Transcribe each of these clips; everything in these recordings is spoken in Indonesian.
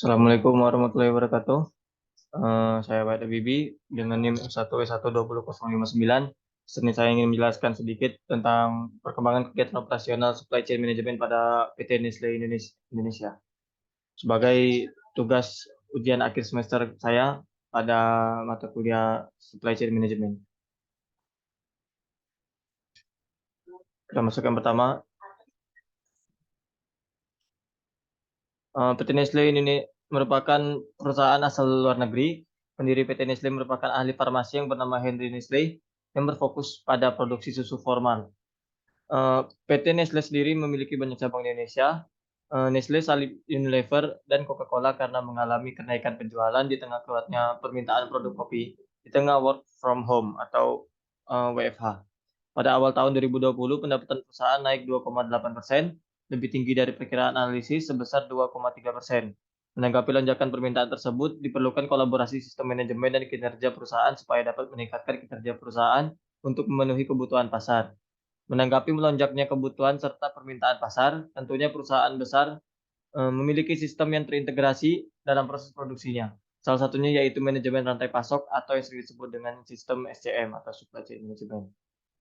Assalamualaikum warahmatullahi wabarakatuh. Saya Wahid Bibi dengan NIM 1W12059. Sini saya ingin menjelaskan sedikit tentang perkembangan kegiatan operasional supply chain management pada PT Nestle Indonesia. Sebagai tugas ujian akhir semester saya pada mata kuliah supply chain management. Kita masuk yang pertama. PT Nestle ini merupakan perusahaan asal luar negeri. Pendiri PT Nestle merupakan ahli farmasi yang bernama Henry Nestle yang berfokus pada produksi susu formal. PT Nestle sendiri memiliki banyak cabang di Indonesia. Nestle salib Unilever dan Coca-Cola karena mengalami kenaikan penjualan di tengah kuatnya permintaan produk kopi di tengah work from home atau WFH. Pada awal tahun 2020, pendapatan perusahaan naik 2,8%, lebih tinggi dari perkiraan analisis sebesar 2,3%. Menanggapi lonjakan permintaan tersebut, diperlukan kolaborasi sistem manajemen dan kinerja perusahaan supaya dapat meningkatkan kinerja perusahaan untuk memenuhi kebutuhan pasar. Menanggapi melonjaknya kebutuhan serta permintaan pasar, tentunya perusahaan besar memiliki sistem yang terintegrasi dalam proses produksinya. Salah satunya yaitu manajemen rantai pasok atau yang sering disebut dengan sistem SCM atau Supply Chain Management.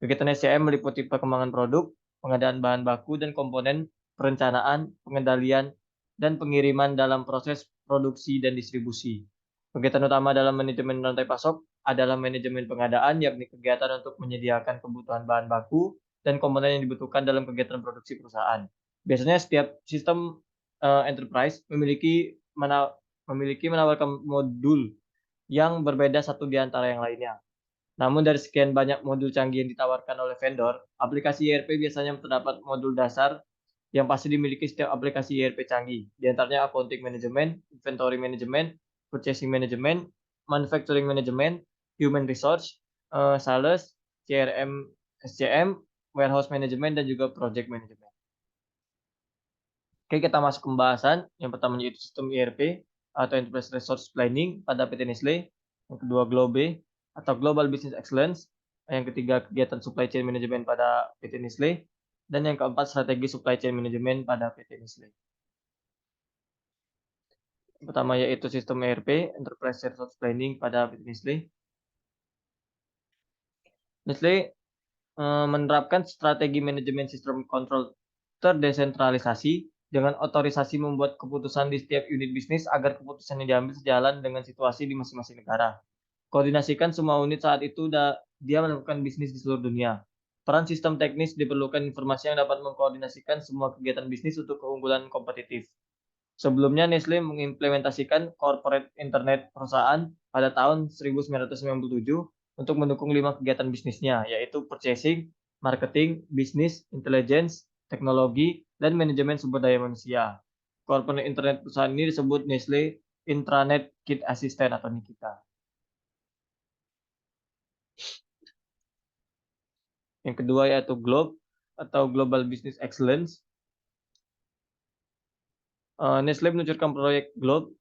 Kegiatan SCM meliputi perkembangan produk, pengadaan bahan baku dan komponen, perencanaan, pengendalian, dan pengiriman dalam proses produksi dan distribusi. Kegiatan utama dalam manajemen rantai pasok adalah manajemen pengadaan, yakni kegiatan untuk menyediakan kebutuhan bahan baku dan komponen yang dibutuhkan dalam kegiatan produksi perusahaan. Biasanya setiap sistem enterprise memiliki menawarkan modul yang berbeda satu di antara yang lainnya. Namun dari sekian banyak modul canggih yang ditawarkan oleh vendor, aplikasi ERP biasanya terdapat modul dasar yang pasti dimiliki setiap aplikasi ERP canggih. Di antaranya accounting management, inventory management, purchasing management, manufacturing management, human resource, sales, CRM, SCM, warehouse management, dan juga project management. Oke, kita masuk ke pembahasan. Yang pertama yaitu sistem ERP atau Enterprise Resource Planning pada PT Nestle. Yang kedua GLOBE atau Global Business Excellence. Yang ketiga kegiatan supply chain management pada PT Nestle. Dan yang keempat strategi supply chain management pada PT Nestle. Yang pertama yaitu sistem ERP, Enterprise Resource Planning pada PT Nestle. Nestle menerapkan strategi manajemen sistem kontrol terdesentralisasi dengan otorisasi membuat keputusan di setiap unit bisnis agar keputusan yang diambil sejalan dengan situasi di masing-masing negara. Koordinasikan semua unit saat itu dia melakukan bisnis di seluruh dunia. Peran sistem teknis diperlukan informasi yang dapat mengkoordinasikan semua kegiatan bisnis untuk keunggulan kompetitif. Sebelumnya Nestle mengimplementasikan corporate internet perusahaan pada tahun 1997 untuk mendukung 5 kegiatan bisnisnya, yaitu purchasing, marketing, bisnis, intelligence, teknologi, dan manajemen sumber daya manusia. Corporate internet perusahaan ini disebut Nestle Intranet Kit Assistant atau Nikita. Yang kedua yaitu GLOBE atau Global Business Excellence. Nestle meluncurkan proyek GLOBE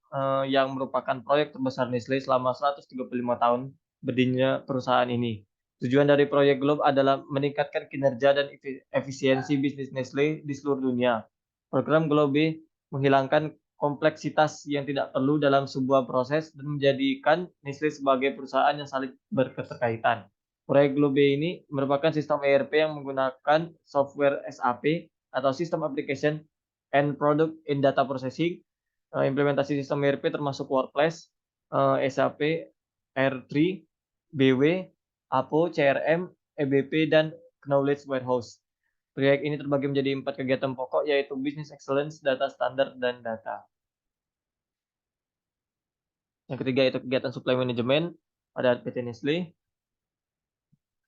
yang merupakan proyek terbesar Nestle selama 135 tahun berdirinya perusahaan ini. Tujuan dari proyek GLOBE adalah meningkatkan kinerja dan efisiensi bisnis Nestle di seluruh dunia. Program GLOBE menghilangkan kompleksitas yang tidak perlu dalam sebuah proses dan menjadikan Nestle sebagai perusahaan yang saling berketerkaitan. Proyek GLOBE ini merupakan sistem ERP yang menggunakan software SAP atau System Application and Product in Data Processing. Implementasi sistem ERP termasuk Workplace, SAP, R3, BW, APO, CRM, EBP, dan Knowledge Warehouse. Proyek ini terbagi menjadi 4 kegiatan pokok, yaitu Business Excellence, Data Standard, dan Data. Yang ketiga itu kegiatan Supply Management pada PT Nestle.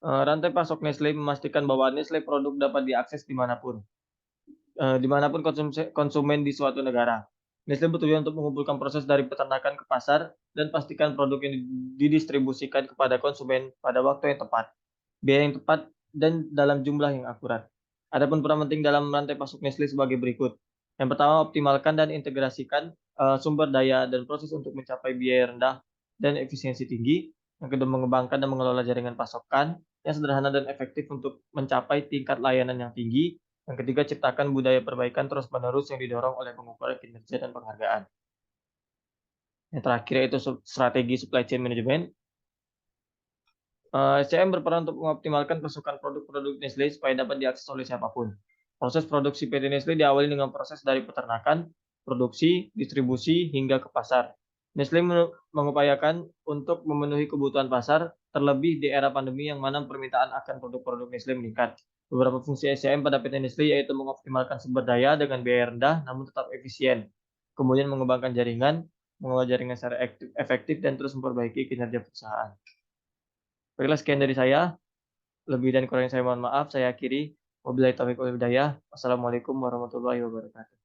Rantai pasok Nestle memastikan bahwa Nestle produk dapat diakses dimanapun konsumen di suatu negara. Nestle bertujuan untuk mengumpulkan proses dari peternakan ke pasar dan pastikan produk yang didistribusikan kepada konsumen pada waktu yang tepat, biaya yang tepat, dan dalam jumlah yang akurat. Adapun peran penting dalam rantai pasok Nestle sebagai berikut. Yang pertama, optimalkan dan integrasikan sumber daya dan proses untuk mencapai biaya rendah dan efisiensi tinggi. Yang kedua, mengembangkan dan mengelola jaringan pasokan yang sederhana dan efektif untuk mencapai tingkat layanan yang tinggi. Yang ketiga, ciptakan budaya perbaikan terus-menerus yang didorong oleh pengukuran kinerja dan penghargaan. Yang terakhir yaitu strategi supply chain management. SCM berperan untuk mengoptimalkan pasokan produk-produk Nestlé supaya dapat diakses oleh siapapun. Proses produksi PT Nestlé diawali dengan proses dari peternakan, produksi, distribusi, hingga ke pasar. Nestlé mengupayakan untuk memenuhi kebutuhan pasar, terlebih di era pandemi yang mana permintaan akan produk-produk Nestlé meningkat. Beberapa fungsi SCM pada PT Nestlé yaitu mengoptimalkan sumber daya dengan biaya rendah namun tetap efisien, kemudian mengembangkan jaringan, mengelola jaringan secara efektif, dan terus memperbaiki kinerja perusahaan. Baiklah, sekian dari saya. Lebih dan kurangnya saya mohon maaf. Saya akhiri. Wabillahi taufiq wal hidayah. Wassalamualaikum warahmatullahi wabarakatuh.